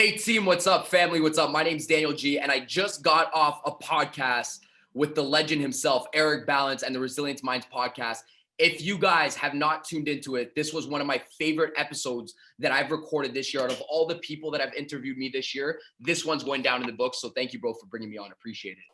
Hey team, what's up? Family, what's up? My name's Daniel G, and I just got off a podcast with the legend himself, Eric Balance, and the Resilient Minds podcast. If you guys have not tuned into it, this was one of my favorite episodes that I've recorded this year. Out of all the people that have interviewed me this year, this one's going down in the books. So thank you, bro, for bringing me on. Appreciate it.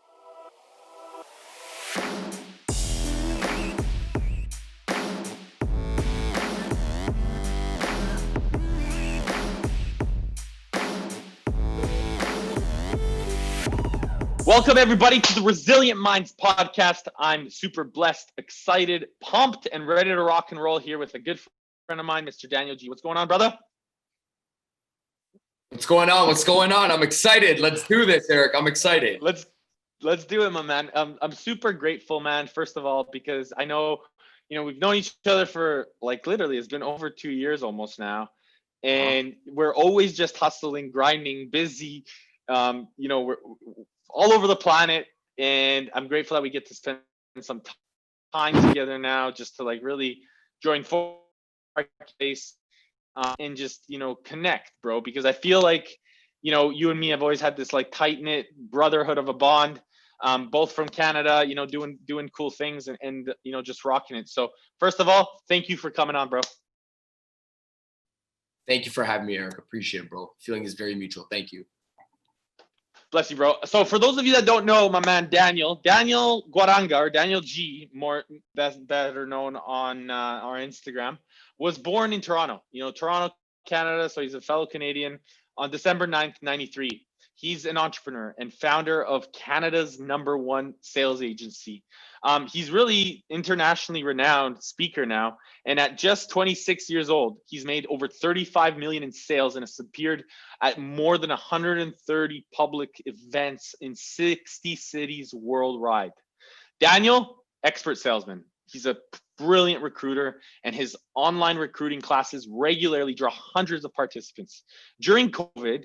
Welcome, everybody, to the Resilient Minds podcast. I'm super blessed, excited, pumped, and ready to rock and roll here with a good friend of mine, Mr. Daniel G. What's going on, brother? What's going on? What's going on? I'm excited. Let's do this, Eric. I'm excited. Let's do it, my man. I'm super grateful, man, first of all, because I know, we've known each other for literally, it's been over 2 years almost now. And we're always just hustling, grinding, busy. We're all over the planet, and I'm grateful that we get to spend some time together now, just to really join forward and just connect, bro. Because I feel like you and me have always had this tight knit brotherhood of a bond, both from Canada, doing cool things and just rocking it. So first of all, thank you for coming on, bro. Thank you for having me, Eric. Appreciate it, bro. Feeling is very mutual. Thank you. Bless you, bro. So for those of you that don't know, my man Daniel Guaragna, or Daniel G, more better known on our Instagram, was born in Toronto, Toronto, Canada. So he's a fellow Canadian on December 9th, 93. He's an entrepreneur and founder of Canada's #1 sales agency. He's really internationally renowned speaker now. And at just 26 years old, he's made over 35 million in sales and has appeared at more than 130 public events in 60 cities worldwide. Daniel, expert salesman. He's a brilliant recruiter, and his online recruiting classes regularly draw hundreds of participants. During COVID,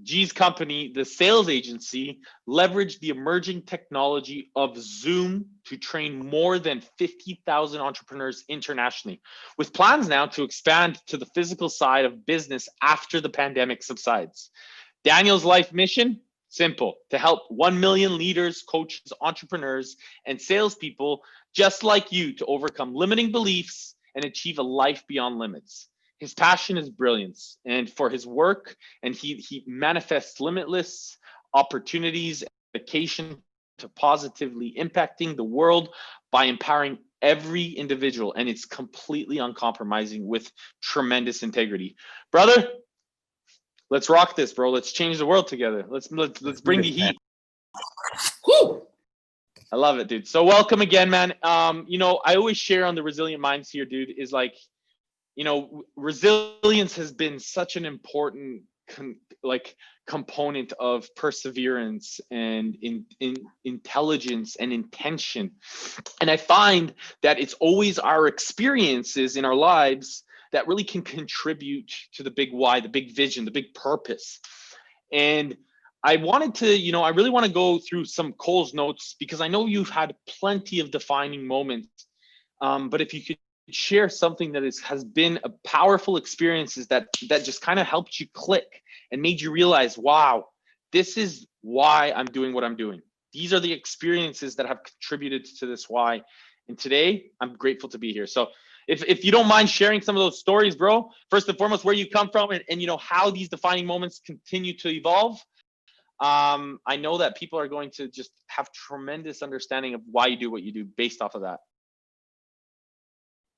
G's company, the sales agency, leveraged the emerging technology of Zoom to train more than 50,000 entrepreneurs internationally, with plans now to expand to the physical side of business after the pandemic subsides. Daniel's life mission? Simple: to help 1 million leaders, coaches, entrepreneurs, and salespeople just like you to overcome limiting beliefs and achieve a life beyond limits. His passion is brilliance, and for his work, and he manifests limitless opportunities and dedication to positively impacting the world by empowering every individual, and it's completely uncompromising with tremendous integrity. Brother, let's rock this, bro. Let's change the world together. Let's bring the heat. Woo! I love it, dude. So welcome again, man. I always share on the Resilient Minds here, dude, is resilience has been such an important component of perseverance and in intelligence and intention. And I find that it's always our experiences in our lives that really can contribute to the big why, the big vision, the big purpose. And I wanted to, I really want to go through some Cole's notes, because I know you've had plenty of defining moments. But if you could share something that has been a powerful experiences that just kind of helped you click and made you realize, wow, this is why I'm doing what I'm doing. These are the experiences that have contributed to this why. And today I'm grateful to be here. So if you don't mind sharing some of those stories, bro, first and foremost, where you come from and how these defining moments continue to evolve. I know that people are going to just have tremendous understanding of why you do what you do based off of that.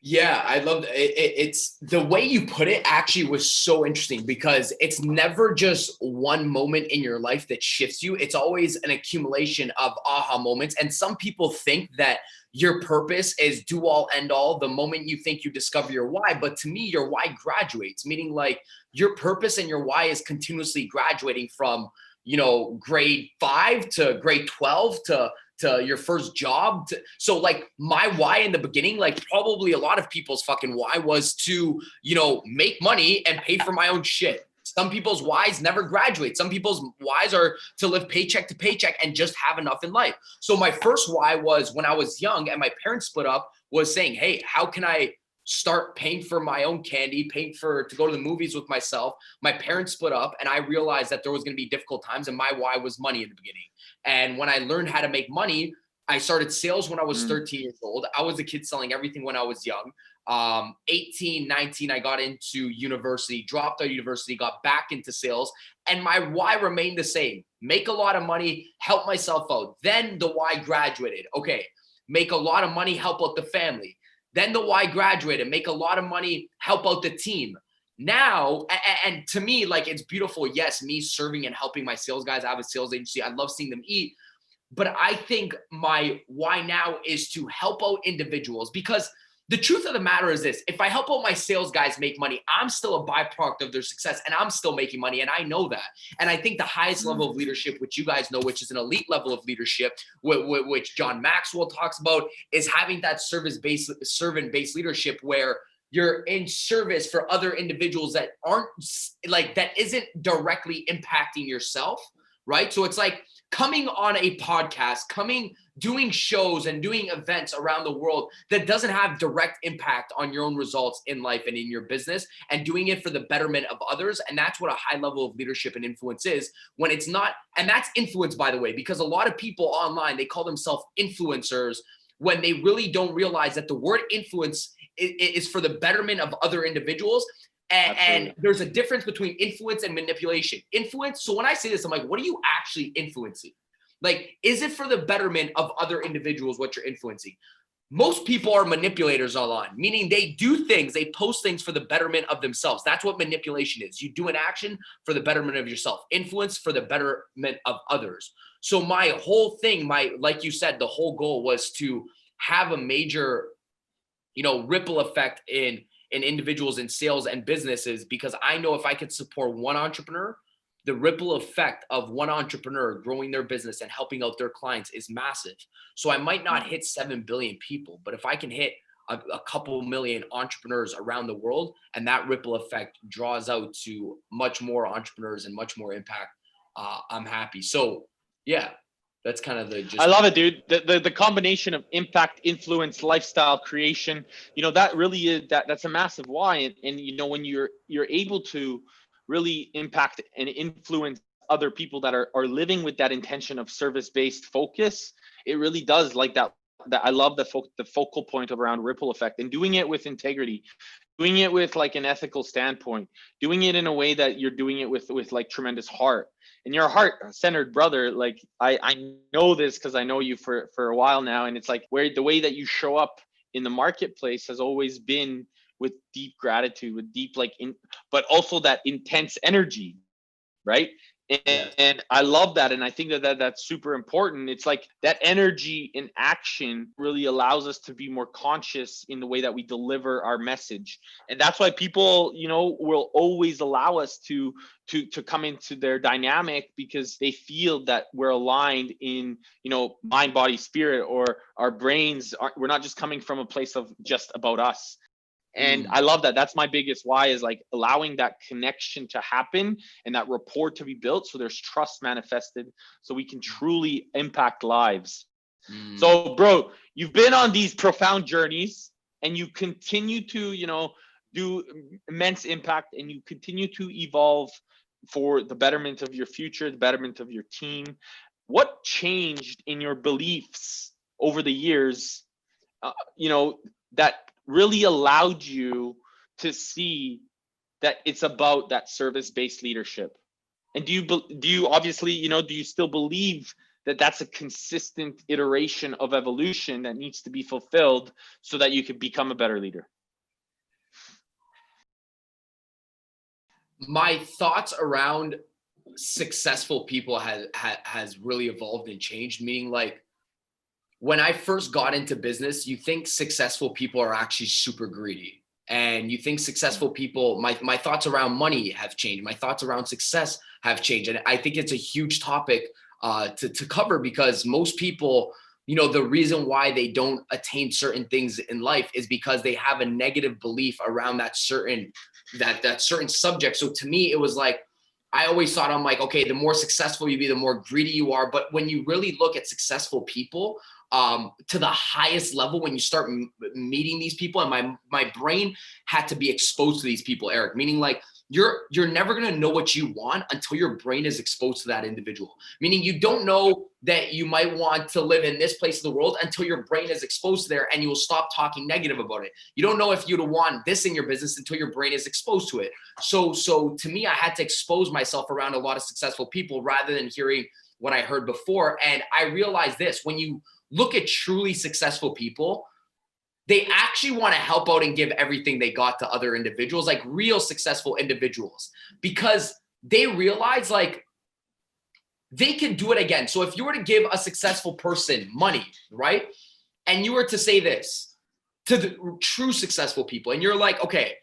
Yeah, I love it. It's the way you put it actually was so interesting, because it's never just one moment in your life that shifts you. It's always an accumulation of aha moments. And some people think that your purpose is do all end all the moment you think you discover your why. But to me, your why graduates, meaning your purpose and your why is continuously graduating from grade 5 to grade 12 to your first job. So my why in the beginning, probably a lot of people's fucking why was to, make money and pay for my own shit. Some people's whys never graduate. Some people's whys are to live paycheck to paycheck and just have enough in life. So my first why was when I was young and my parents split up, was saying, hey, how can I start paying for my own candy, to go to the movies with myself. My parents split up, and I realized that there was going to be difficult times, and my why was money in the beginning. And when I learned how to make money, I started sales when I was 13 years old. I was a kid selling everything when I was young. 18, 19, I got into university, dropped out of university, got back into sales. And my why remained the same: make a lot of money, help myself out. Then the why graduated. Okay, make a lot of money, help out the family. Then the why graduated, make a lot of money, help out the team. Now, and to me, like, it's beautiful. Yes, me serving and helping my sales guys. I have a sales agency. I love seeing them eat. But I think my why now is to help out individuals, because the truth of the matter is this: if I help out my sales guys make money, I'm still a byproduct of their success, and I'm still making money. And I know that. And I think the highest level of leadership, which you guys know, which is an elite level of leadership, which John Maxwell talks about, is having that servant-based leadership where you're in service for other individuals that aren't like, that isn't directly impacting yourself, right? So it's like coming on a podcast, doing shows and doing events around the world that doesn't have direct impact on your own results in life and in your business, and doing it for the betterment of others. And that's what a high level of leadership and influence is, when it's not. And that's influence, by the way, because a lot of people online, they call themselves influencers when they really don't realize that the word influence is for the betterment of other individuals. And there's a difference between influence and manipulation. Influence. So when I say this, I'm like, what are you actually influencing? Like, is it for the betterment of other individuals what you're influencing? Most people are manipulators online, meaning they do things, they post things for the betterment of themselves. That's what manipulation is. You do an action for the betterment of yourself. Influence for the betterment of others. So my whole thing, like you said, the whole goal was to have a major, ripple effect in individuals in sales and businesses, because I know if I could support one entrepreneur, the ripple effect of one entrepreneur growing their business and helping out their clients is massive. So I might not hit 7 billion people, but if I can hit a couple million entrepreneurs around the world, and that ripple effect draws out to much more entrepreneurs and much more impact, I'm happy. So yeah, that's kind of the gist. I love it, dude. The combination of impact, influence, lifestyle creation, that really is that's a massive why. And when you're able to really impact and influence other people that are living with that intention of service-based focus, it really does, like that I love the focal point around ripple effect, and doing it with integrity, doing it with like an ethical standpoint, doing it in a way that you're doing it with like tremendous heart. And you're a heart-centered brother. Like I know this because I know you for a while now, and it's like where the way that you show up in the marketplace has always been with deep gratitude, with deep but also that intense energy, right? And I love that, and I think that's super important. It's like that energy in action really allows us to be more conscious in the way that we deliver our message, and that's why people, will always allow us to come into their dynamic, because they feel that we're aligned in, mind, body, spirit, or our brains. We're not just coming from a place of just about us. And I love that. That's my biggest why, is like allowing that connection to happen and that rapport to be built, so there's trust manifested, so we can truly impact lives. So, bro, you've been on these profound journeys, and you continue to, do immense impact, and you continue to evolve for the betterment of your future, the betterment of your team. What changed in your beliefs over the years, that really allowed you to see that it's about that service-based leadership? And do you obviously, do you still believe that that's a consistent iteration of evolution that needs to be fulfilled so that you can become a better leader? My thoughts around successful people has really evolved and changed, meaning like, when I first got into business, you think successful people are actually super greedy. And you think successful people, my thoughts around money have changed. My thoughts around success have changed. And I think it's a huge topic to cover, because most people, the reason why they don't attain certain things in life is because they have a negative belief around that certain subject. So to me, it was like, I always thought, I'm like, okay, the more successful you be, the more greedy you are. But when you really look at successful people, to the highest level when you start meeting these people. And my brain had to be exposed to these people, Eric, meaning like you're never going to know what you want until your brain is exposed to that individual. Meaning you don't know that you might want to live in this place of the world until your brain is exposed to there, and you will stop talking negative about it. You don't know if you'd want this in your business until your brain is exposed to it. So to me, I had to expose myself around a lot of successful people rather than hearing what I heard before. And I realized this: when you look at truly successful people, they actually want to help out and give everything they got to other individuals, like real successful individuals, because they realize like they can do it again. So if you were to give a successful person money, right? And you were to say this to the true successful people, and you're like, okay,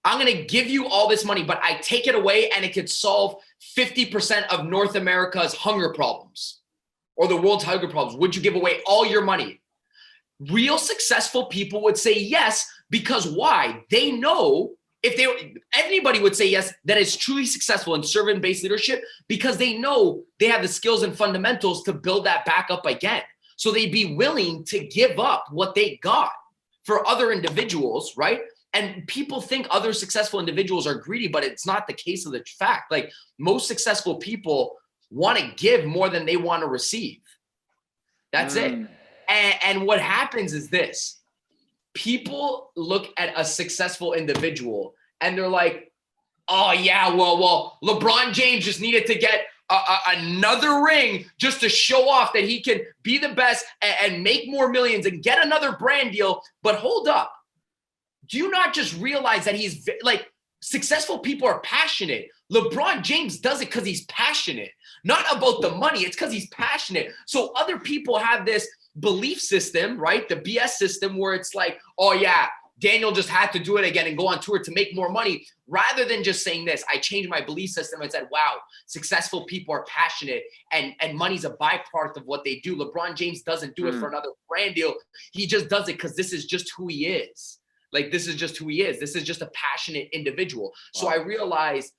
I'm going to give you all this money, but I take it away and it could solve 50% of North America's hunger problems or the world's hunger problems. Would you give away all your money? Real successful people would say yes, because why? They know anybody would say yes that is truly successful in servant-based leadership, because they know they have the skills and fundamentals to build that back up again. So they'd be willing to give up what they got for other individuals, right? And people think other successful individuals are greedy, but it's not the case of the fact. Like most successful people want to give more than they want to receive. That's it. And what happens is this: people look at a successful individual and they're like, oh yeah, well, LeBron James just needed to get another ring just to show off that he can be the best and make more millions and get another brand deal. But hold up. Do you not just realize that he's like, successful people are passionate? LeBron James does it because he's passionate, not about the money. It's because he's passionate. So other people have this belief system, right? The BS system, where it's like, oh yeah, Daniel just had to do it again and go on tour to make more money, rather than just saying this: I changed my belief system and said, wow, successful people are passionate, and money's a byproduct of what they do. LeBron James doesn't do it for another brand deal. He just does it because this is just who he is. Like, this is just who he is. This is just a passionate individual. Wow. So I realized,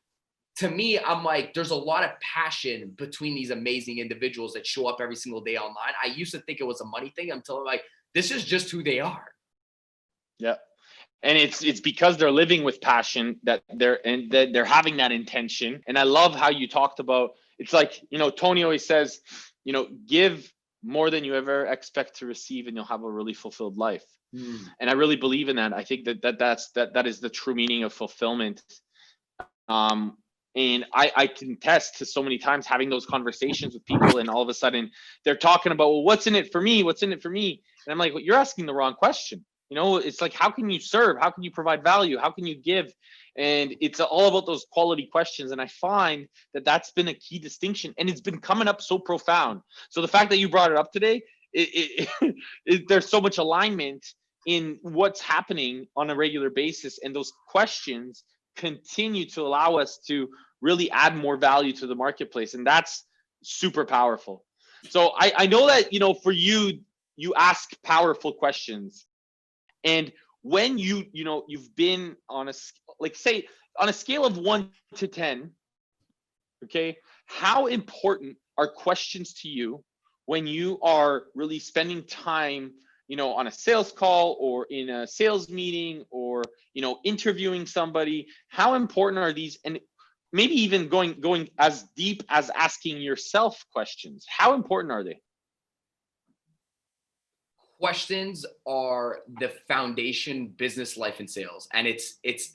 to me, I'm like, there's a lot of passion between these amazing individuals that show up every single day online. I used to think it was a money thing until I'm like, this is just who they are. Yeah. And it's because they're living with passion that they're having that intention. And I love how you talked about, it's like, Tony always says, give more than you ever expect to receive and you'll have a really fulfilled life. And I really believe in that. I think that is the true meaning of fulfillment. And I can attest to so many times having those conversations with people, and all of a sudden they're talking about, well, what's in it for me? What's in it for me? And I'm like, well, you're asking the wrong question. It's like, how can you serve? How can you provide value? How can you give? And it's all about those quality questions. And I find that that's been a key distinction, and it's been coming up so profound. So the fact that you brought it up today, there's so much alignment in what's happening on a regular basis. And those questions continue to allow us to really add more value to the marketplace. And that's super powerful. So I know that, for you, you ask powerful questions. And when you've been on on a scale of 1 to 10, okay, how important are questions to you when you are really spending time, on a sales call or in a sales meeting or, interviewing somebody? How important are these? And maybe even going as deep as asking yourself questions. How important are they? Questions are the foundation, business, life, and sales. And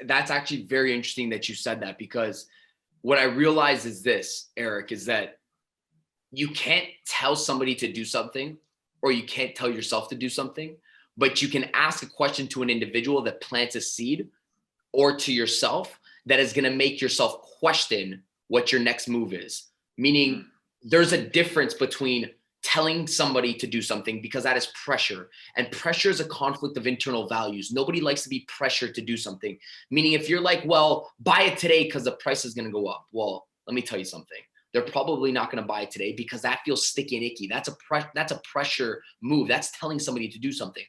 that's actually very interesting that you said that, because what I realize is this, Eric, is that you can't tell somebody to do something, or you can't tell yourself to do something, but you can ask a question to an individual that plants a seed, or to yourself, that is going to make yourself question what your next move is. Meaning there's a difference between telling somebody to do something, because that is pressure, and pressure is a conflict of internal values. Nobody likes to be pressured to do something. Meaning if you're like, well, buy it today because the price is going to go up. Well, let me tell you something. They're probably not going to buy it today because that feels sticky and icky. That's a pressure move. That's telling somebody to do something,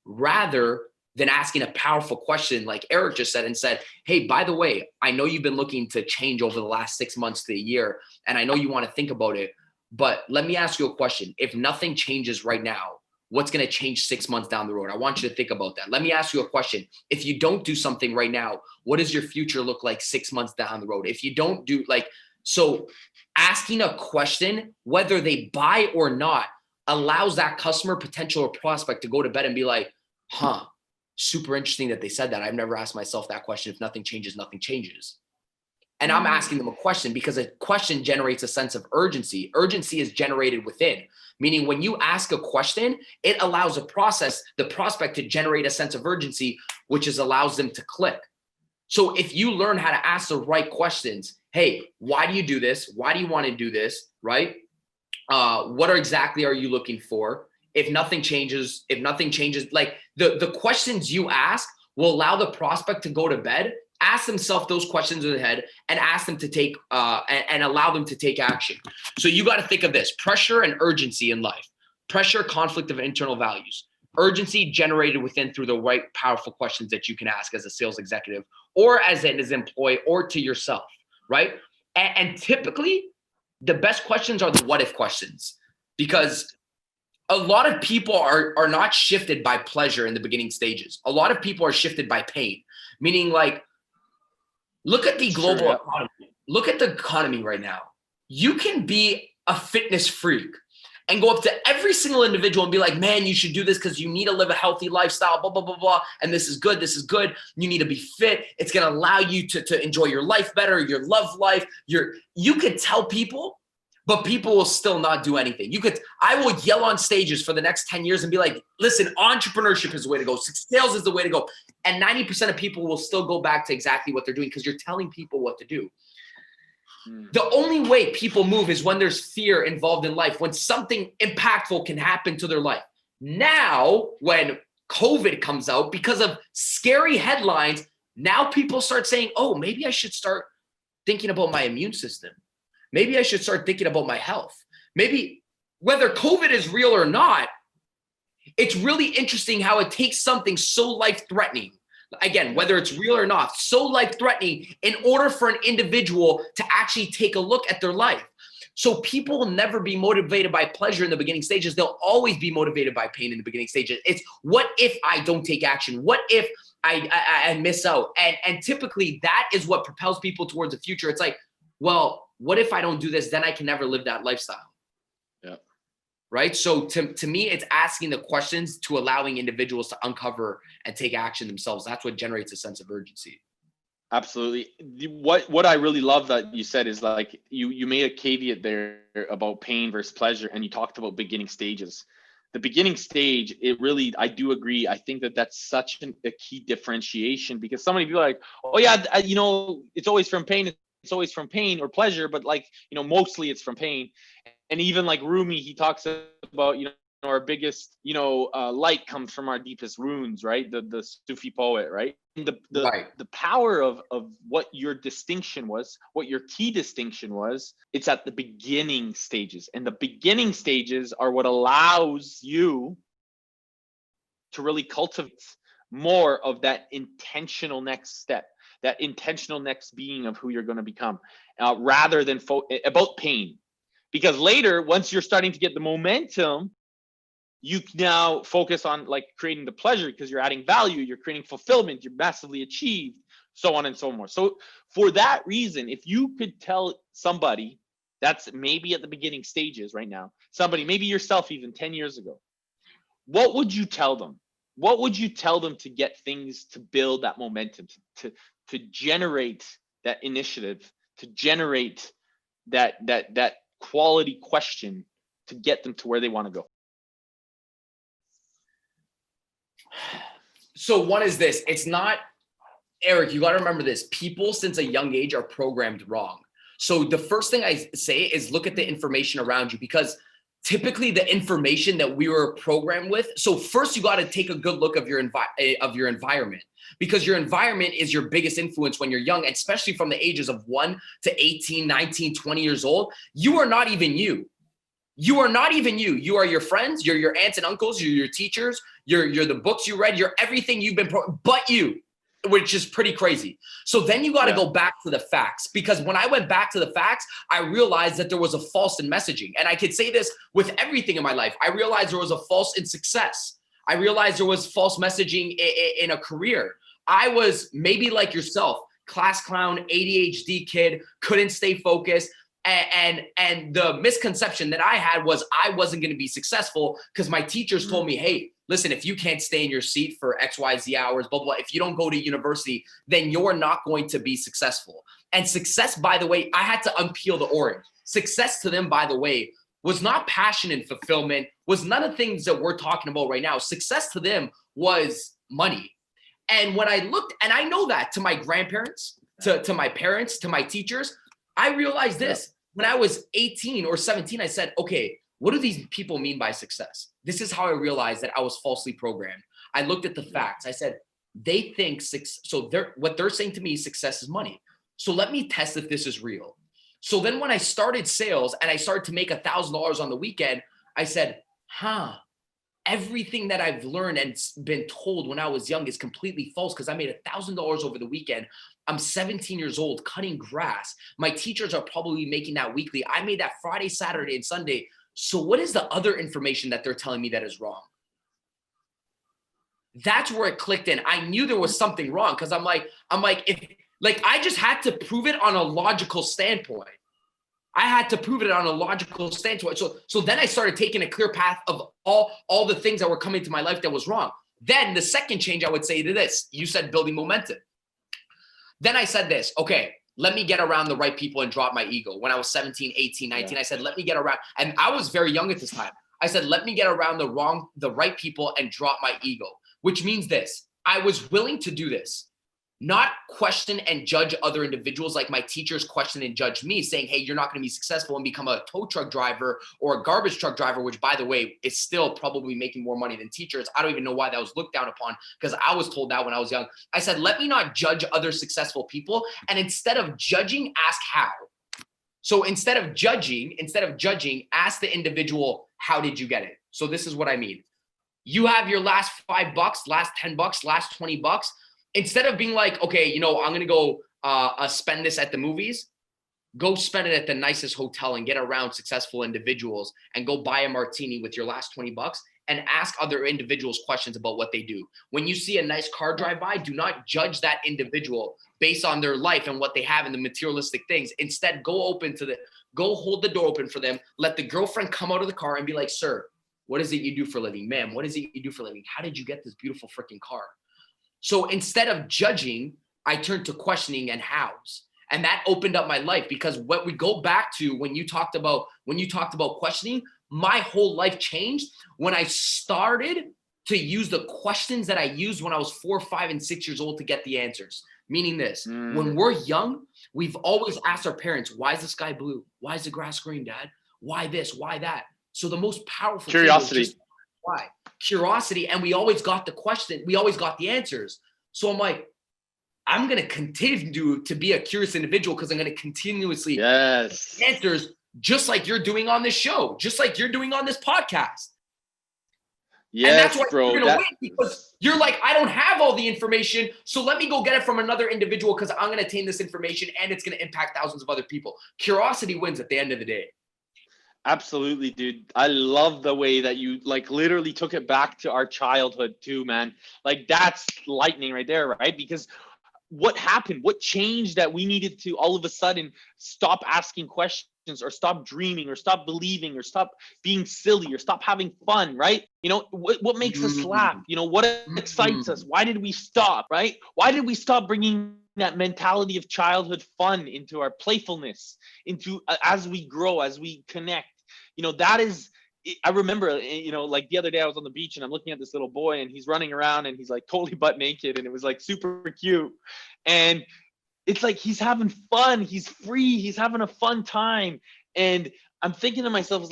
rather than asking a powerful question like Eric just said, and said, hey, by the way, I know you've been looking to change over the last 6 months to a year, and I know you want to think about it, but let me ask you a question. If nothing changes right now, what's going to change 6 months down the road? I want you to think about that. Let me ask you a question. If you don't do something right now, what does your future look like 6 months down the road? If you don't do so asking a question, whether they buy or not, allows that customer, potential, or prospect to go to bed and be like, huh, super interesting that they said that. I've never asked myself that question. If nothing changes, nothing changes. And I'm asking them a question because a question generates a sense of urgency. Urgency is generated within, meaning when you ask a question, it allows the prospect to generate a sense of urgency, which allows them to click. So if you learn how to ask the right questions, hey, why do you do this? Why do you want to do this? Right? What exactly are you looking for? If nothing changes, like the questions you ask will allow the prospect to go to bed, ask themselves those questions in the head, and ask them to take and allow them to take action. So you got to think of this: pressure and urgency in life. Pressure, conflict of internal values. Urgency generated within through the right powerful questions that you can ask as a sales executive or as an employee or to yourself, right? And typically, the best questions are the what if questions, because a lot of people are not shifted by pleasure in the beginning stages. A lot of people are shifted by pain, meaning like, look at the global economy. Look at the economy right now. You can be a fitness freak and go up to every single individual and be like, man, you should do this because you need to live a healthy lifestyle, blah, blah, blah, blah. And this is good. This is good. You need to be fit. It's going to allow you to enjoy your life better, your love life. You could tell people, but people will still not do anything. I will yell on stages for the next 10 years and be like, listen, entrepreneurship is the way to go. Sales is the way to go. And 90% of people will still go back to exactly what they're doing because you're telling people what to do. The only way people move is when there's fear involved in life, when something impactful can happen to their life. Now, when COVID comes out, because of scary headlines, now people start saying, oh, maybe I should start thinking about my immune system. Maybe I should start thinking about my health. Maybe whether COVID is real or not, it's really interesting how it takes something so life-threatening, again, whether it's real or not, so life-threatening in order for an individual to actually take a look at their life. So people will never be motivated by pleasure in the beginning stages. They'll always be motivated by pain in the beginning stages. It's what if I don't take action? What if I miss out? And typically that is what propels people towards the future. It's like, well, what if I don't do this? Then I can never live that lifestyle. Yeah. Right. So to me, it's asking the questions to allowing individuals to uncover and take action themselves. That's what generates a sense of urgency. Absolutely. What I really love that you said is like you made a caveat there about pain versus pleasure, and you talked about beginning stages. The beginning stage, I do agree. I think that's such a key differentiation, because somebody be like, oh yeah, it's always from pain. It's always from pain or pleasure, but mostly it's from pain. And even like Rumi, he talks about, our biggest, light comes from our deepest wounds, right? The Sufi poet, right? And the power of what your distinction was, what your key distinction was, it's at the beginning stages. And the beginning stages are what allows you to really cultivate more of that intentional next step, that intentional next being of who you're going to become, rather than about pain. Because later, once you're starting to get the momentum, you now focus on like creating the pleasure, because you're adding value, you're creating fulfillment, you're massively achieved, so on and so forth. So for that reason, if you could tell somebody that's maybe at the beginning stages right now, somebody, maybe yourself even 10 years ago, what would you tell them? What would you tell them to get things to build that momentum, to generate that initiative, to generate that quality question, to get them to where they want to go? So one is this: it's not, Eric, you got to remember this. People since a young age are programmed wrong. So the first thing I say is look at the information around you, because typically the information that we were programmed with. So first you got to take a good look of your environment, because your environment is your biggest influence when you're young, especially from the ages of 1 to 18, 19, 20 years old. You are not even you. You are not even you. You are your friends, you're your aunts and uncles, you're your teachers, you're the books you read, you're everything you've been but you. which is pretty crazy. So then you got to Yeah. go back to the facts, because when I went back to the facts, I realized that there was a false in messaging. And I could say this with everything in my life. I realized there was a false in success. I realized there was false messaging in a career. I was maybe like yourself, class clown, ADHD kid, couldn't stay focused. And the misconception that I had was I wasn't going to be successful because my teachers told me, hey, listen, if you can't stay in your seat for XYZ hours, blah, blah, if you don't go to university, then you're not going to be successful. And success, by the way, I had to unpeel the orange. Success to them, by the way, was not passion and fulfillment, was none of the things that we're talking about right now. Success to them was money. And when I looked, and I know that to my grandparents, to my parents, to my teachers, I realized this. When I was 18 or 17, I said, okay, what do these people mean by success? This is how I realized that I was falsely programmed. I looked at the facts. I said, they think what they're saying to me, success is money. So let me test if this is real. So then when I started sales and I started to make $1,000 on the weekend, I said, everything that I've learned and been told when I was young is completely false, because I made $1,000 over the weekend. I'm 17 years old cutting grass. My teachers are probably making that weekly. I made that Friday, Saturday, and Sunday. So what is the other information that they're telling me that is wrong? That's where it clicked in. I knew there was something wrong, because I'm like, I just had to prove it on a logical standpoint. I had to prove it on a logical standpoint. So then I started taking a clear path of all the things that were coming to my life that was wrong. Then the second change I would say to this, you said building momentum. Then I said this, okay, let me get around the right people and drop my ego. When I was 17, 18, 19, I said, let me get around. And I was very young at this time. I said, let me get around the right people and drop my ego, which means this. I was willing to do this. Not question and judge other individuals like my teachers question and judge me, saying, hey, you're not going to be successful and become a tow truck driver or a garbage truck driver, which, by the way, is still probably making more money than teachers. I don't even know why that was looked down upon, because I was told that when I was young. I said, let me not judge other successful people. And instead of judging, ask how. So instead of judging, ask the individual, how did you get it? So this is what I mean. You have your last $5, last $10, last $20. Instead of being like, okay, I'm going to go spend this at the movies, go spend it at the nicest hotel and get around successful individuals and go buy a martini with your last $20 and ask other individuals questions about what they do. When you see a nice car drive by, do not judge that individual based on their life and what they have in the materialistic things. Instead, go hold the door open for them. Let the girlfriend come out of the car and be like, sir, what is it you do for a living? Ma'am, what is it you do for a living? How did you get this beautiful freaking car? So instead of judging, I turned to questioning and hows. And that opened up my life, because what we go back to when you talked about questioning, my whole life changed when I started to use the questions that I used when I was 4, 5, and 6 years old to get the answers. Meaning this, when we're young, we've always asked our parents, why is the sky blue? Why is the grass green, Dad? Why this? Why that? So the most powerful curiosity. Thing was just why? Curiosity, and we always got the question, we always got the answers. So I'm like, I'm going to continue to be a curious individual, because I'm going to continuously answers, just like you're doing on this show, just like you're doing on this podcast. Yes, and that's why bro. You're going to win, because you're like, I don't have all the information, so let me go get it from another individual, because I'm going to attain this information and it's going to impact thousands of other people. Curiosity wins at the end of the day. Absolutely, dude. I love the way that you literally took it back to our childhood too, man. That's lightning right there, right? Because what happened? What changed that we needed to all of a sudden stop asking questions, or stop dreaming, or stop believing, or stop being silly, or stop having fun, right? What makes us laugh? What excites us? Why did we stop, right? Why did we stop bringing that mentality of childhood fun into our playfulness, into as we grow, as we connect? That is, I remember, the other day I was on the beach and I'm looking at this little boy and he's running around and he's totally butt naked, and it was super cute. And it's he's having fun, he's free, he's having a fun time. And I'm thinking to myself,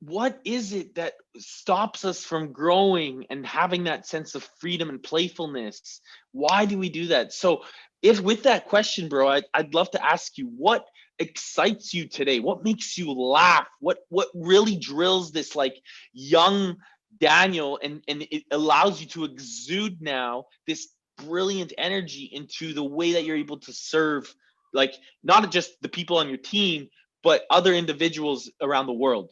what is it that stops us from growing and having that sense of freedom and playfulness? Why do we do that? So if with that question, bro, I'd love to ask you, what excites you today? What makes you laugh? What really drills this young Daniel, and it allows you to exude now this brilliant energy into the way that you're able to serve, like not just the people on your team, but other individuals around the world.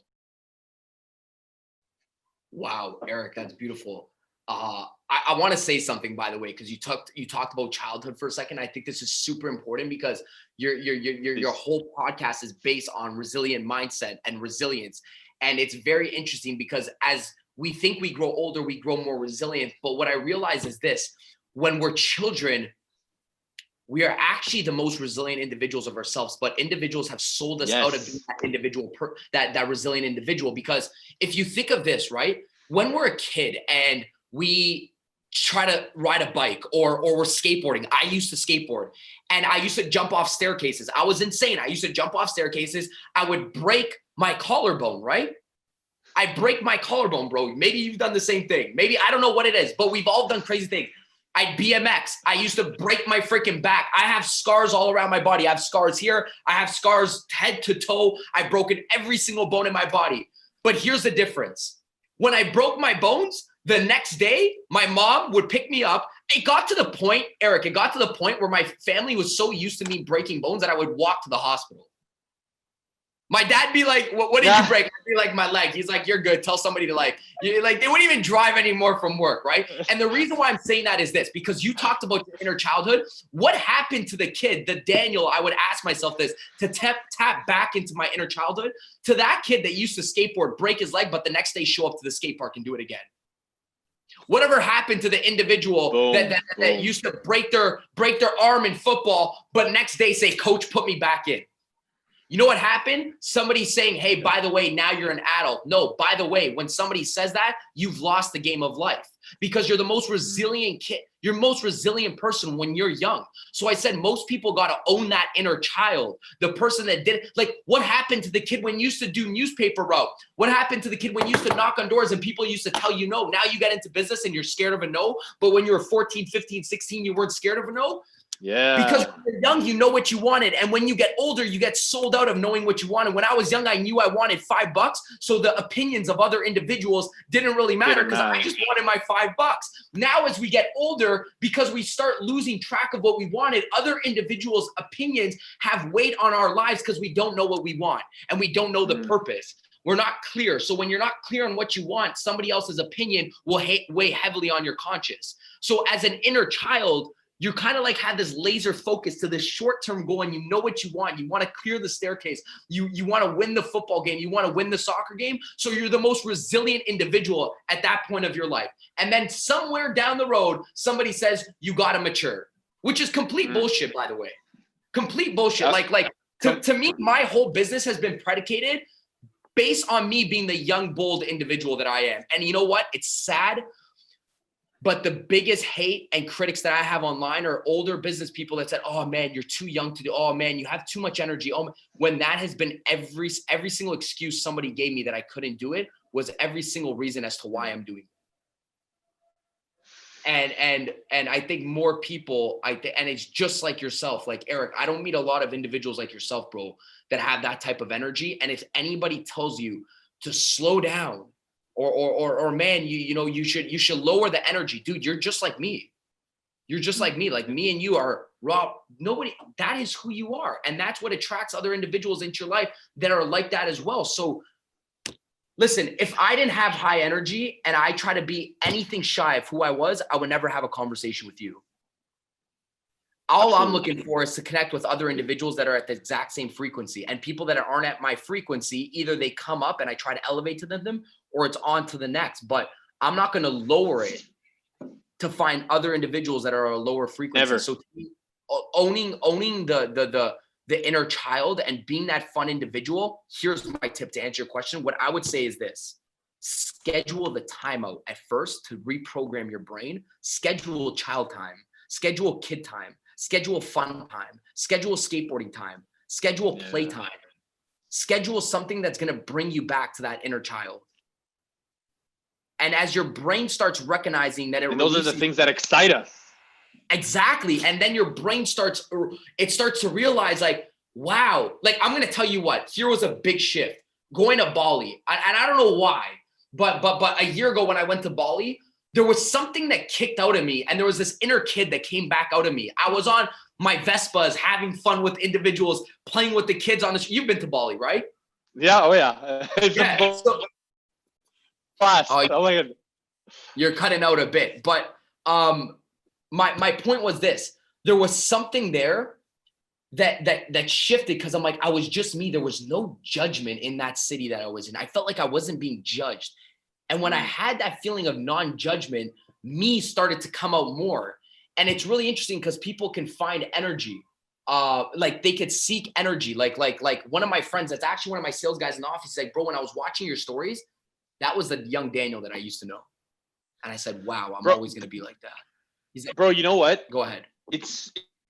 Wow, Eric, that's beautiful. I want to say something, by the way, because you talked about childhood for a second. I think this is super important because your whole podcast is based on resilient mindset and resilience, and it's very interesting because as we think we grow older, we grow more resilient. But what I realize is this: when we're children, we are actually the most resilient individuals of ourselves, but individuals have sold us out of being that individual, that resilient individual. Because if you think of this, right, when we're a kid and we try to ride a bike or we're skateboarding, I used to skateboard and I used to jump off staircases. I was insane. I used to jump off staircases. I would break my collarbone, right? I break my collarbone, bro. Maybe you've done the same thing. Maybe, I don't know what it is, but we've all done crazy things. I BMX. I used to break my freaking back. I have scars all around my body. I have scars here. I have scars head to toe. I've broken every single bone in my body. But here's the difference. When I broke my bones, the next day, my mom would pick me up. It got to the point, Eric, where my family was so used to me breaking bones that I would walk to the hospital. My dad be like, what did you break? I'd be like, my leg. He's like, you're good. Tell somebody to like they wouldn't even drive anymore from work, right? And the reason why I'm saying that is this, because you talked about your inner childhood. What happened to the kid, the Daniel, I would ask myself this, to tap back into my inner childhood, to that kid that used to skateboard, break his leg, but the next day show up to the skate park and do it again. Whatever happened to the individual that used to break their arm in football, but next day say, coach, put me back in. You know what happened? Somebody saying, hey, by the way, now you're an adult. No, by the way, when somebody says that, you've lost the game of life because you're the most resilient kid. You're most resilient person when you're young. So I said, most people got to own that inner child. The person that did, like, what happened to the kid when you used to do newspaper route? What happened to the kid when you used to knock on doors and people used to tell you no? Now you get into business and you're scared of a no. But when you were 14, 15, 16, you weren't scared of a no. Yeah. Because when you're young, you know what you wanted. And when you get older, you get sold out of knowing what you wanted. When I was young, I knew I wanted $5. So the opinions of other individuals didn't really matter because I just wanted my $5. Now, as we get older, because we start losing track of what we wanted, other individuals' opinions have weight on our lives because we don't know what we want and we don't know the purpose. We're not clear. So when you're not clear on what you want, somebody else's opinion will weigh heavily on your conscience. So as an inner child, you kind of like had this laser focus to this short-term goal and you know what you want. You want to clear the staircase. You want to win the football game. You want to win the soccer game. So you're the most resilient individual at that point of your life. And then somewhere down the road, somebody says, you got to mature, which is complete bullshit, by the way. Complete bullshit. To me, my whole business has been predicated based on me being the young, bold individual that I am. And you know what? It's sad. But the biggest hate and critics that I have online are older business people that said, oh man, you're too young to do, oh man, you have too much energy. Oh, when that has been every single excuse somebody gave me that I couldn't do it was every single reason as to why I'm doing it. And I think more people, and it's just like yourself, like Eric, I don't meet a lot of individuals like yourself, bro, that have that type of energy. And if anybody tells you to slow down, or man, you should lower the energy, dude. You're just like me. You're just like me. Like me and you are raw. Nobody. That is who you are, and that's what attracts other individuals into your life that are like that as well. So, listen, if I didn't have high energy and I try to be anything shy of who I was, I would never have a conversation with you. All I'm looking for is to connect with other individuals that are at the exact same frequency, and people that aren't at my frequency, either they come up and I try to elevate to them or it's on to the next, but I'm not going to lower it to find other individuals that are a lower frequency. Never. So to me, owning the inner child and being that fun individual, here's my tip to answer your question. What I would say is this: schedule the timeout at first to reprogram your brain, schedule child time, schedule kid time, schedule fun time, schedule skateboarding time, schedule play time, schedule something that's going to bring you back to that inner child. And as your brain starts recognizing that those are the things that excite us. Exactly. And then your brain starts to realize like, wow, like I'm going to tell you what, here was a big shift going to Bali. And I don't know why, but a year ago when I went to Bali, there was something that kicked out of me, and there was this inner kid that came back out of me. I was on my Vespas having fun with individuals, playing with the kids on the You've been to Bali, right? Yeah. Oh yeah. It's Yeah. a So, blast. Oh my god. you're cutting out a bit, but my point was this: there was something there that shifted, because I'm like, I was just me. There was no judgment in that city that I was in. I felt like I wasn't being judged. And when I had that feeling of non-judgment, me started to come out more. And it's really interesting because people can find energy. Like they could seek energy. Like one of my friends, that's actually one of my sales guys in the office, he's like, bro, when I was watching your stories, that was the young Daniel that I used to know. And I said, wow, I'm always gonna be like that. He's like, bro, you know what? Go ahead.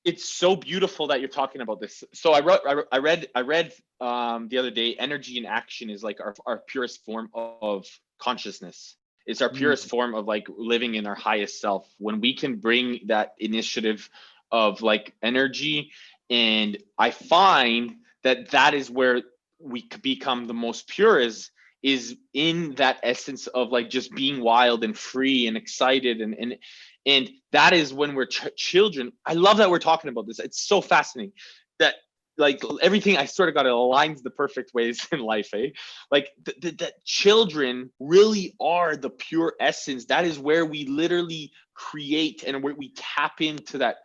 It's so beautiful that you're talking about this. So I read the other day, energy in action is like our purest form of consciousness. It's our purest form of like living in our highest self. When we can bring that initiative of like energy, and I find that is where we become the most pure, is in that essence of like just being wild and free and excited, and that is when we're children. I love that we're talking about this. It's so fascinating that like everything, I sort of got, it aligns the perfect ways in life, eh? Like that children really are the pure essence. That is where we literally create and where we tap into that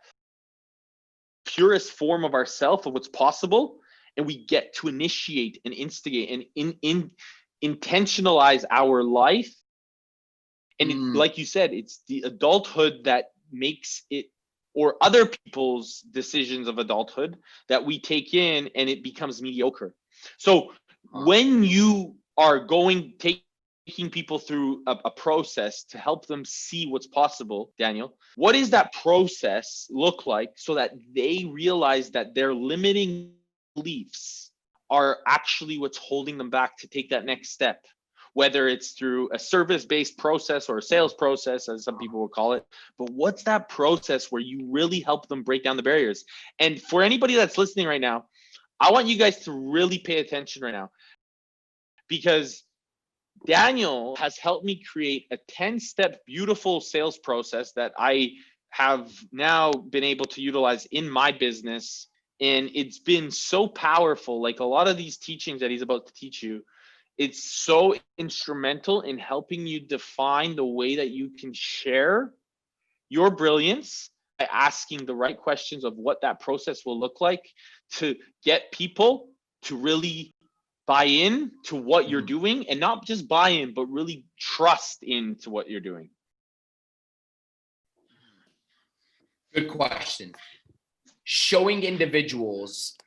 purest form of ourself, of what's possible, and we get to initiate and instigate and intentionalize our life. And it, like you said, it's the adulthood that makes it, or other people's decisions of adulthood that we take in, and it becomes mediocre. So when you are taking people through a process to help them see what's possible, Daniel, what does that process look like so that they realize that their limiting beliefs are actually what's holding them back to take that next step? Whether it's through a service-based process or a sales process, as some people will call it. But what's that process where you really help them break down the barriers? And for anybody that's listening right now, I want you guys to really pay attention right now, because Daniel has helped me create a 10-step beautiful sales process that I have now been able to utilize in my business. And it's been so powerful. Like a lot of these teachings that he's about to teach you, it's so instrumental in helping you define the way that you can share your brilliance by asking the right questions of what that process will look like to get people to really buy in to what you're doing, and not just buy in, but really trust into what you're doing. Good question. Showing individuals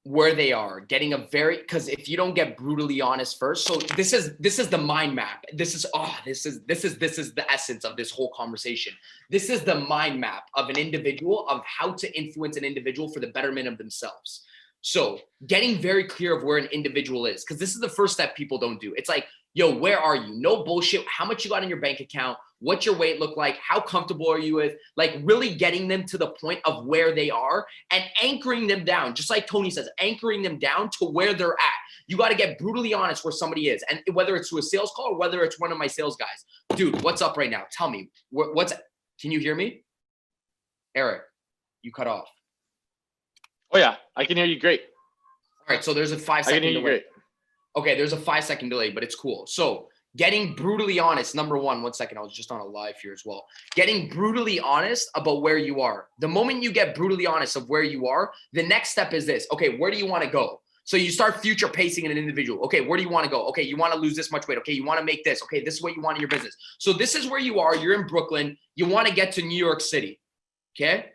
where they are, getting because if you don't get brutally honest first, so this is the mind map. This is the essence of this whole conversation. This is the mind map of an individual, of how to influence an individual for the betterment of themselves. So getting very clear of where an individual is, because this is the first step people don't do. It's like, yo, where are you? No bullshit. How much you got in your bank account? What's your weight look like? How comfortable are you with? Like really getting them to the point of where they are and anchoring them down. Just like Tony says, anchoring them down to where they're at. You got to get brutally honest where somebody is. And whether it's through a sales call or whether it's one of my sales guys. Dude, what's up right now? Tell me. Can you hear me? Eric, you cut off. Oh yeah, I can hear you great. All right, so there's a 5 second delay. Great. Okay, there's a 5 second delay, but it's cool. So getting brutally honest, number one second, I was just on a live here as well. Getting brutally honest about where you are. The moment you get brutally honest of where you are, the next step is this. Okay, where do you want to go? So you start future pacing an individual. Okay, where do you want to go? Okay, you want to lose this much weight. Okay, you want to make this. Okay, this is what you want in your business. So this is where you are. You're in Brooklyn. You want to get to New York City. Okay?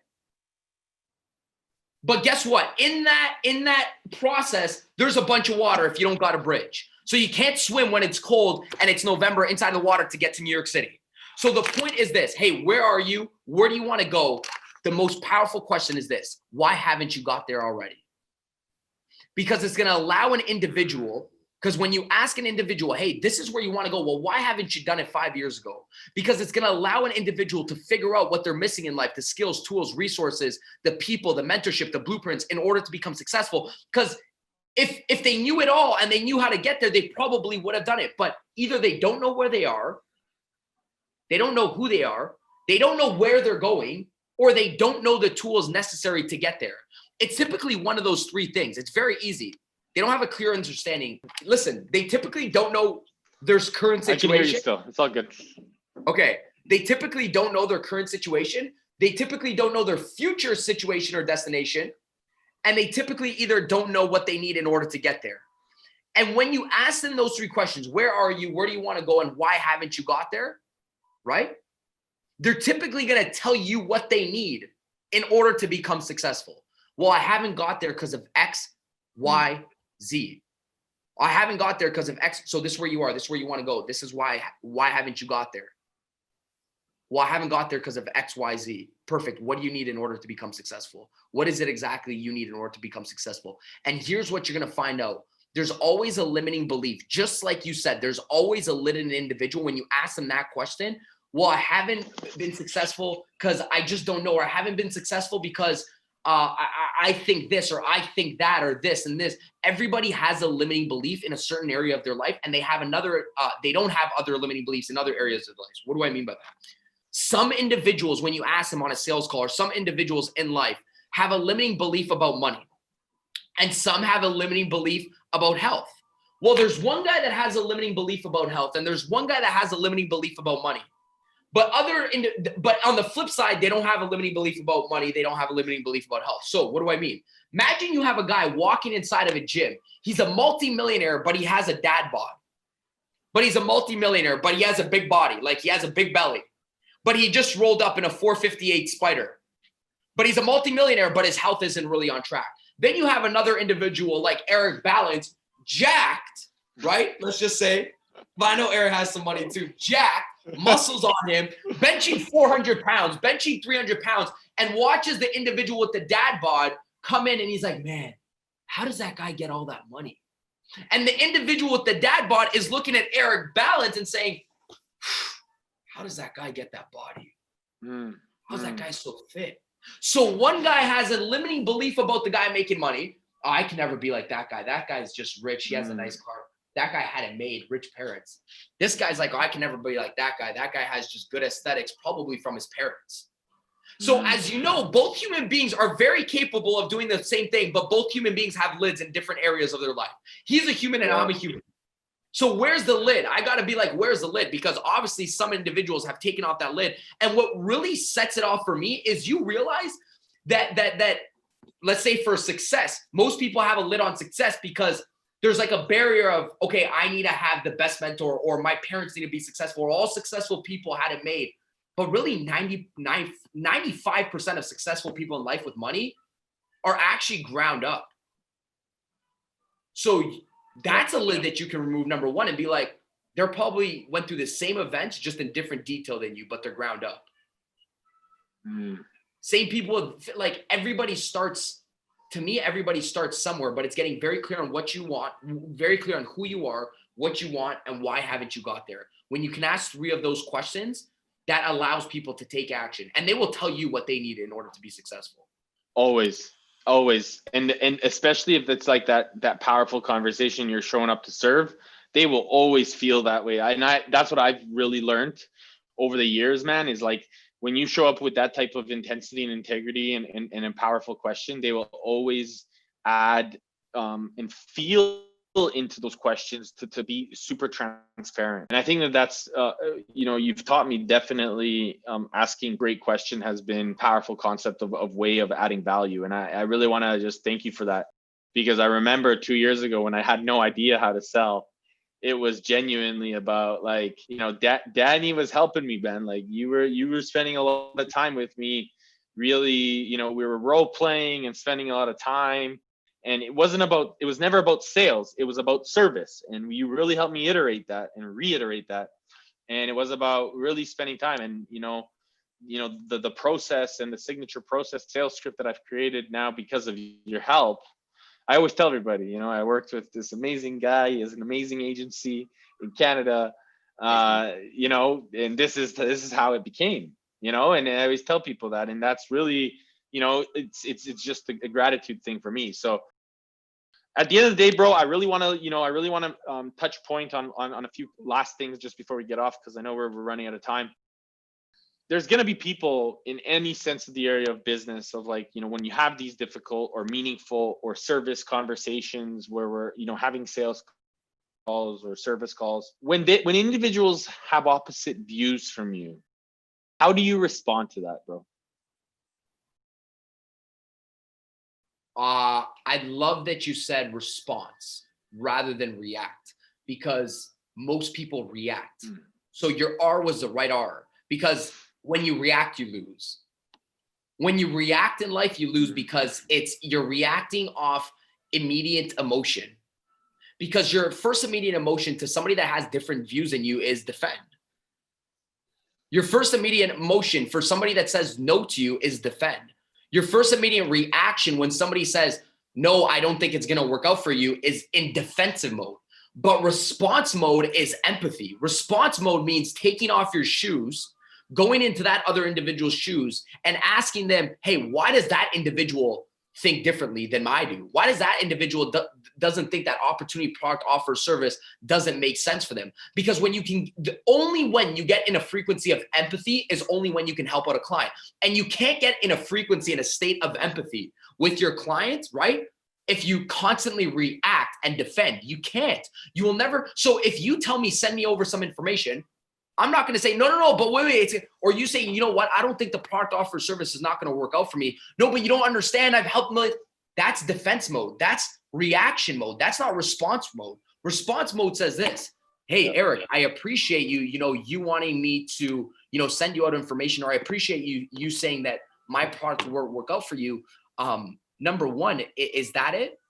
But guess what? In that process, there's a bunch of water if you don't got a bridge. So you can't swim when it's cold and it's November inside the water to get to New York City. So the point is this. Hey, where are you? Where do you want to go? The most powerful question is this. Why haven't you got there already? Because it's going to allow an individual, because when you ask an individual, hey, this is where you want to go. Well, why haven't you done it 5 years ago? Because it's going to allow an individual to figure out what they're missing in life, the skills, tools, resources, the people, the mentorship, the blueprints in order to become successful. Because if they knew it all and they knew how to get there, they probably would have done it. But either they don't know where they are, they don't know who they are, they don't know where they're going, or they don't know the tools necessary to get there. It's typically one of those three things. It's very easy. They don't have a clear understanding. Listen, they typically don't know their current situation. I can hear you still. It's all good. Okay. They typically don't know their current situation. They typically don't know their future situation or destination. And they typically either don't know what they need in order to get there. And when you ask them those three questions, where are you? Where do you want to go? And why haven't you got there? Right? They're typically going to tell you what they need in order to become successful. Well, I haven't got there because of X, Y, Z. I haven't got there because of X. So this is where you are. This is where you want to go. This is why haven't you got there? Well, I haven't got there because of X, Y, Z. Perfect. What do you need in order to become successful? What is it exactly you need in order to become successful? And here's what you're going to find out. There's always a limiting belief. Just like you said, there's always a limiting individual. When you ask them that question, well, I haven't been successful because I just don't know, or I haven't been successful because I think this, or I think that, or this and this. Everybody has a limiting belief in a certain area of their life, and they have another, they don't have other limiting beliefs in other areas of their life. What do I mean by that? Some individuals, when you ask them on a sales call, or some individuals in life have a limiting belief about money, and some have a limiting belief about health. Well, there's one guy that has a limiting belief about health, and there's one guy that has a limiting belief about money. But on the flip side, they don't have a limiting belief about money. They don't have a limiting belief about health. So what do I mean? Imagine you have a guy walking inside of a gym. He's a multimillionaire, but he has a dad bod. But he's a multimillionaire, but he has a big body. Like he has a big belly. But he just rolled up in a 458 Spider. But he's a multimillionaire, but his health isn't really on track. Then you have another individual like Eric Balance, jacked, right? Let's just say, but I know Eric has some money too, jacked, muscles on him, benching 400 pounds, benching 300 pounds, and watches the individual with the dad bod come in, and he's like, man, how does that guy get all that money? And the individual with the dad bod is looking at Eric Balance and saying, how does that guy get that body? How's that guy so fit? So one guy has a limiting belief about the guy making money. Oh, I can never be like that guy. That guy's just rich. He has a nice car. That guy had it made, rich parents. This guy's like, oh, I can never be like that guy. That guy has just good aesthetics, probably from his parents. So as you know, both human beings are very capable of doing the same thing, but both human beings have lids in different areas of their life. He's a human and I'm a human. So where's the lid? I got to be like, where's the lid? Because obviously some individuals have taken off that lid. And what really sets it off for me is you realize that let's say for success, most people have a lid on success because there's like a barrier of, okay, I need to have the best mentor, or my parents need to be successful, or all successful people had it made. But really 95% of successful people in life with money are actually ground up. So that's a lid that you can remove, number one, and be like, they're probably went through the same events, just in different detail than you, but they're ground up. Same people, like everybody starts, to me, everybody starts somewhere, but it's getting very clear on what you want, very clear on who you are, what you want, and why haven't you got there. When you can ask 3 of those questions, that allows people to take action, and they will tell you what they need in order to be successful. Always. And especially if it's like that powerful conversation you're showing up to serve, they will always feel that way. That's what I've really learned over the years, man, is like when you show up with that type of intensity and integrity and a powerful question, they will always add and feel into those questions to be super transparent. And I think that's you've taught me definitely asking great question has been powerful concept of way of adding value. And I really want to just thank you for that, because I remember 2 years ago when I had no idea how to sell, it was genuinely about like, Danny was helping me, Ben. Like you were spending a lot of time with me, really, we were role playing and spending a lot of time. And it was never about sales. It was about service. And you really helped me iterate that and reiterate that. And it was about really spending time. And, the process and the signature process sales script that I've created now because of your help. I always tell everybody, I worked with this amazing guy. He has an amazing agency in Canada, and this is how it became, and I always tell people that. And that's really, it's just a gratitude thing for me. So at the end of the day, bro, I really want to touch point on a few last things just before we get off, because I know we're running out of time. there's going to be people in any sense of the area of business of like, you know, when you have these difficult or meaningful or service conversations where we're, you know, having sales calls or service calls, when individuals have opposite views from you, how do you respond to that, bro? I love that you said response rather than react, because most people react. So your R was the right R, because when you react, you lose. When you react in life, you lose, because you're reacting off immediate emotion. Because your first immediate emotion to somebody that has different views than you is defend. Your first immediate emotion for somebody that says no to you is defend. Your first immediate reaction when somebody says, no, I don't think it's going to work out for you, is in defensive mode. But response mode is empathy. Response mode means taking off your shoes, going into that other individual's shoes and asking them, hey, why does that individual think differently than I do? Why does that individual doesn't think that opportunity, product, offer, service doesn't make sense for them? Because when you can, only when you get in a frequency of empathy is only when you can help out a client. And you can't get in a frequency, in a state of empathy with your clients, right? If you constantly react and defend, you can't. You will never. So if you tell me, send me over some information, I'm not going to say, no, but wait. Or you say, you know what? I don't think the product, offer, service is not going to work out for me. No, but you don't understand. I've helped millions. That's defense mode. That's reaction mode. That's not response mode. Response mode says this: hey, Eric, I appreciate you, you wanting me to, send you out information, or I appreciate you saying that my product will work out for you. Number one, is that it?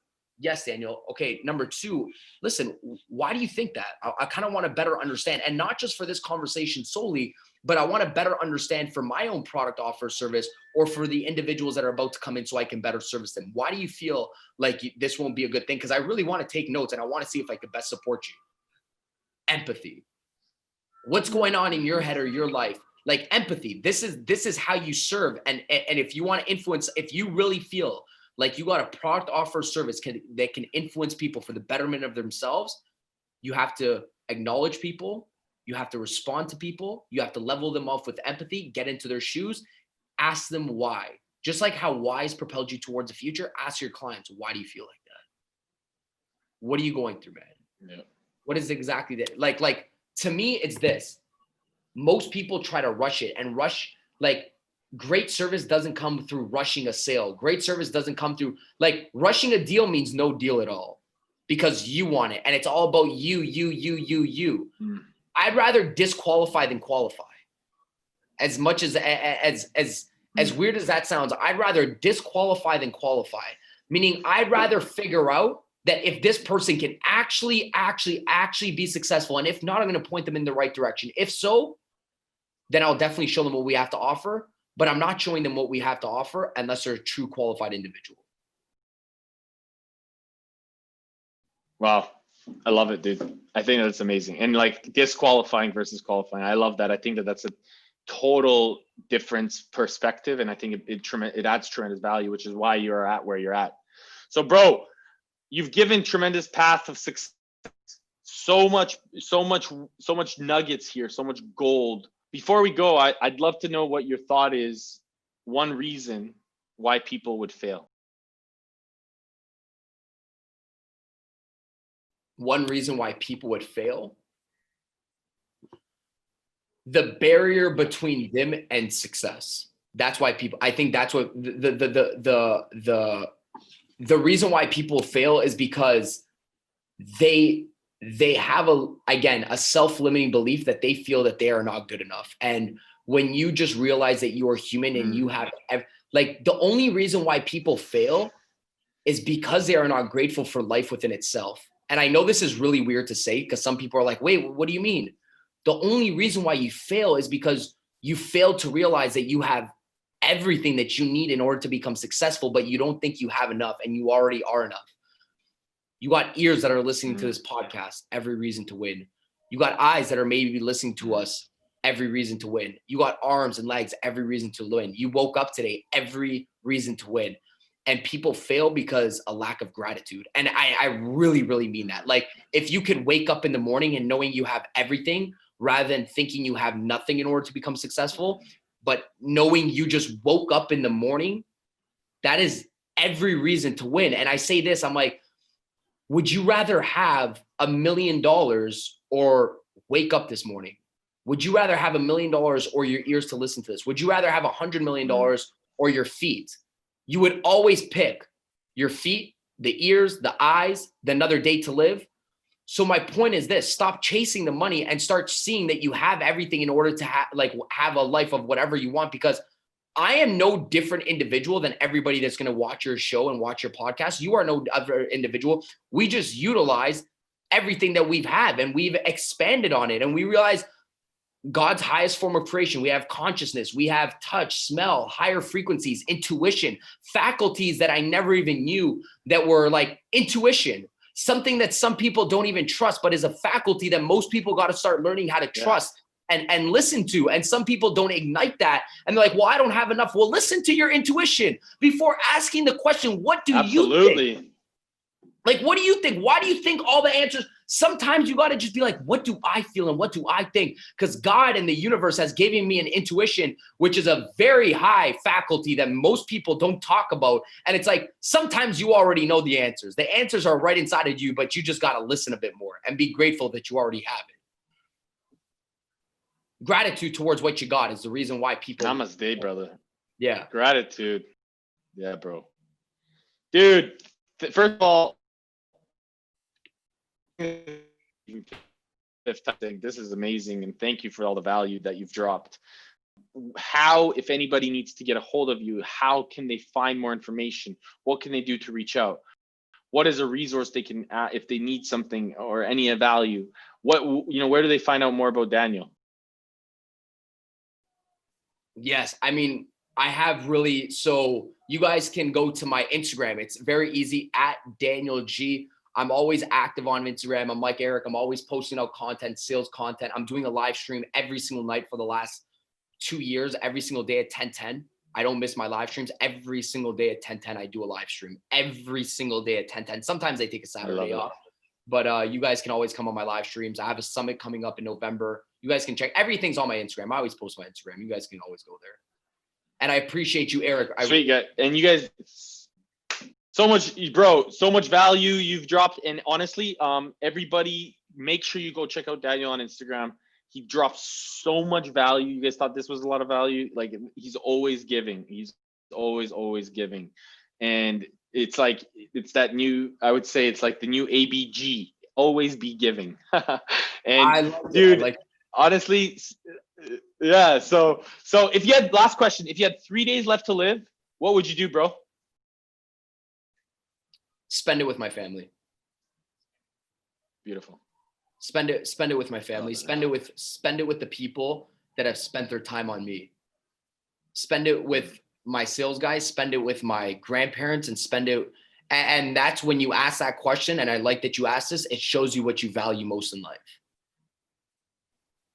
Yes, Daniel. Okay. Number two, listen, why do you think that? I kind of want to better understand, and not just for this conversation solely, but I want to better understand for my own product, offer, service, or for the individuals that are about to come in so I can better service them. Why do you feel like this won't be a good thing? Because I really want to take notes and I want to see if I could best support you. Empathy. What's going on in your head or your life? Like empathy. This is how you serve. And if you want to influence, if you really feel like you got a product, offer, service that can influence people for the betterment of themselves, you have to acknowledge people. You have to respond to people. You have to level them off with empathy, get into their shoes, ask them why. Just like how why's propelled you towards the future, ask your clients, why do you feel like that? What are you going through, man? Yeah. What is exactly that? Like to me, it's this. Most people try to rush it and rush, like, great service doesn't come through rushing a sale. Great service doesn't come through, like, rushing a deal means no deal at all because you want it. And it's all about you. I'd rather disqualify than qualify. As much as weird as that sounds, I'd rather disqualify than qualify. Meaning I'd rather figure out that if this person can actually be successful. And if not, I'm going to point them in the right direction. If so, then I'll definitely show them what we have to offer. But I'm not showing them what we have to offer unless they're a true qualified individual. Wow. I love it, dude. I think that's amazing. And like disqualifying versus qualifying. I love that. I think that's a total different perspective. And I think it adds tremendous value, which is why you're at where you're at. So bro, you've given tremendous path of success. So much nuggets here, so much gold. Before we go, I'd love to know what your thought is. One reason why people would fail. One reason why people would fail? The barrier between them and success. That's why people, I think that's what the reason why people fail is because they have a self-limiting belief that they feel that they are not good enough. And when you just realize that you are human and you have, like, the only reason why people fail is because they are not grateful for life within itself. And I know this is really weird to say because some people are like, wait, what do you mean? The only reason why you fail is because you failed to realize that you have everything that you need in order to become successful, but you don't think you have enough, and you already are enough. You got ears that are listening to this podcast, every reason to win. You got eyes that are maybe listening to us, every reason to win. You got arms and legs, every reason to win. You woke up today, every reason to win. And people fail because a lack of gratitude. And I really, really mean that. Like, if you could wake up in the morning and knowing you have everything rather than thinking you have nothing in order to become successful, but knowing you just woke up in the morning, that is every reason to win. And I say this, I'm like, would you rather have $1 million or wake up this morning? Would you rather have $1 million or your ears to listen to this? Would you rather have $100 million or your feet? You would always pick your feet, the ears, the eyes, the another day to live. So my point is this: stop chasing the money and start seeing that you have everything in order to have a life of whatever you want. Because I am no different individual than everybody that's going to watch your show and watch your podcast. You are no other individual. We just utilize everything that we've had and we've expanded on it. And we realize God's highest form of creation. We have consciousness, we have touch, smell, higher frequencies, intuition, faculties that I never even knew that were like intuition, something that some people don't even trust, but is a faculty that most people got to start learning how to trust and listen to. And some people don't ignite that. And they're like, well, I don't have enough. Well, listen to your intuition before asking the question, what do you think? Like, what do you think? Why do you think all the answers? Sometimes you got to just be like, what do I feel and what do I think? Because God and the universe has given me an intuition, which is a very high faculty that most people don't talk about. And it's like, sometimes you already know the answers. The answers are right inside of you, but you just got to listen a bit more and be grateful that you already have it. Gratitude towards what you got is the reason why people. Namaste, brother. Yeah. Gratitude. Yeah, bro. Dude, first of all, this is amazing, and thank you for all the value that you've dropped. How, if anybody needs to get a hold of you, how can they find more information? What can they do to reach out? What is a resource they can, if they need something or any value? What, where do they find out more about Daniel? Yes, I mean, I have really, so you guys can go to my Instagram. It's very easy, at Daniel G. I'm always active on Instagram. I'm like Eric. I'm always posting out content, sales content. I'm doing a live stream every single night for the last 2 years, every single day at 10:10. I don't miss my live streams. Every single day at 10:10, I do a live stream. Every single day at 10:10. Sometimes I take a Saturday off, but you guys can always come on my live streams. I have a summit coming up in November. You guys can check. Everything's on my Instagram. I always post my Instagram. You guys can always go there. And I appreciate you, Eric. Sweet guy. And you guys, so much, bro, so much value you've dropped. And honestly, everybody, make sure you go check out Daniel on Instagram. He drops so much value. You guys thought this was a lot of value. Like, he's always giving. He's always giving. And it's like, it's that new, I would say it's like the new ABG, always be giving. And dude, honestly, yeah. So if you had, last question, if you had 3 days left to live, what would you do, bro? Spend it with my family. Beautiful. Spend it with my family. Spend it with the people that have spent their time on me. Spend it with my sales guys, spend it with my grandparents, and that's when you ask that question. And I like that you asked this. It shows you what you value most in life.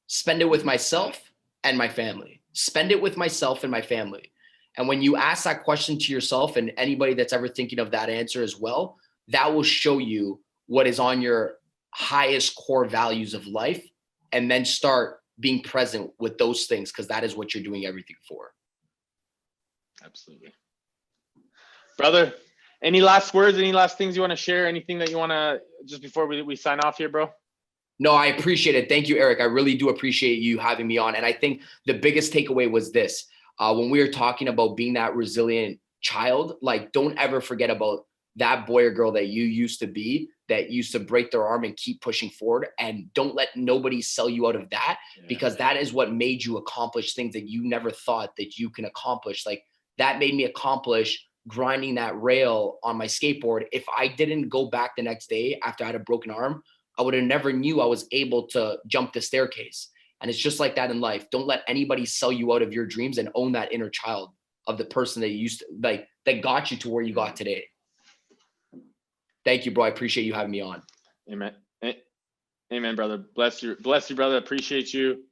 Spend it with myself and my family. Spend it with myself and my family. And when you ask that question to yourself, and anybody that's ever thinking of that answer as well, that will show you what is on your highest core values of life, and then start being present with those things, because that is what you're doing everything for. Absolutely. Brother, any last words, any last things you want to share? Anything that you want to, just before we sign off here, bro? No, I appreciate it. Thank you, Eric. I really do appreciate you having me on. And I think the biggest takeaway was this. When we were talking about being that resilient child, like, don't ever forget about that boy or girl that you used to be, that used to break their arm and keep pushing forward. And don't let nobody sell you out of that, because that is what made you accomplish things that you never thought that you can accomplish. Like, that made me accomplish grinding that rail on my skateboard. If I didn't go back the next day after I had a broken arm, I would have never knew I was able to jump the staircase. And it's just like that in life. Don't let anybody sell you out of your dreams, and own that inner child of the person that you used to, like, that got you to where you got today. Thank you, bro. I appreciate you having me on. Amen. Amen, brother. Bless you, brother. Appreciate you.